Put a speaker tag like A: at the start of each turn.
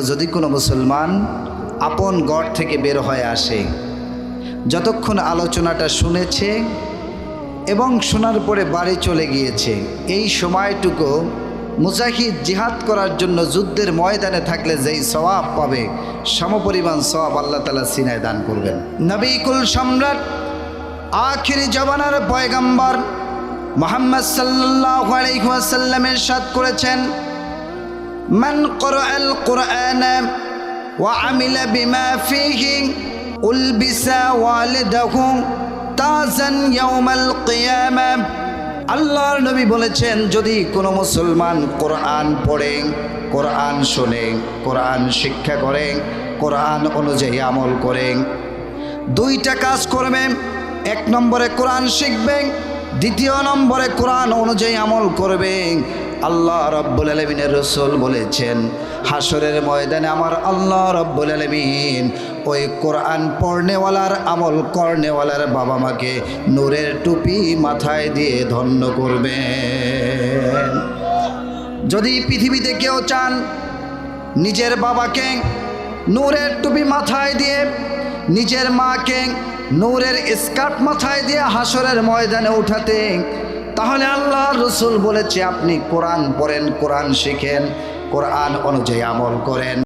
A: যদি কোনো মুসলমান আপন ঘর থেকে বের হয়ে আসে, যতক্ষণ আলোচনাটা শুনেছে এবং শোনার পরে বাড়ি চলে গিয়েছে, এই সময়টুকু মুজাহিদ জিহাদ করার জন্য যুদ্ধের ময়দানে থাকলে যেই সওয়াব পাবে, সমপরিমাণ সওয়াব আল্লাহ তাআলা সিনায় দান করবেন। নবী কুল সম্রাট আখিরি জমানার পয়গম্বর মুহাম্মদ সাল্লাল্লাহু আলাইহি ওয়াসাল্লাম ইরশাদ করেছেন, মান ক্বরাআল কুরআন ওয়া আমিলা বিমা ফীহি উলবিসা ওয়ালিদাহু তাজান ইয়াউমাল কিয়ামাহ। আল্লাহর নবী বলেছেন, যদি কোনো মুসলমান কোরআন পড়ে, কোরআন শোনে, কোরআন শিক্ষা করে, কোরআন অনুযায়ী আমল করে, দুইটা কাজ করবে। এক নম্বরে কোরআন শিখবে, দ্বিতীয় নম্বরে কোরআন অনুযায়ী আমল করবে। আল্লাহ রাব্বুল আলামিনের রাসূল বলেছেন, হাসরের ময়দানে আমার আল্লাহ রাব্বুল আলামিন ওই কোরআন পড়নেওয়ালার, আমল করনেওয়ালার বাবা মাকে নূরের টুপি মাথায় দিয়ে ধন্য করবেন। যদি পৃথিবীতে কেউ চান নিজের বাবাকে নূরের টুপি মাথায় দিয়ে, নিজের মাকে নূরের স্কার্ট মাথায় দিয়ে হাসরের ময়দানে উঠাতে, তাহলে আল্লাহর রাসূল বলেছে, আপনি কোরআন পড়েন, কোরআন শিখেন, কোরআন অনুযায়ী আমল করেন।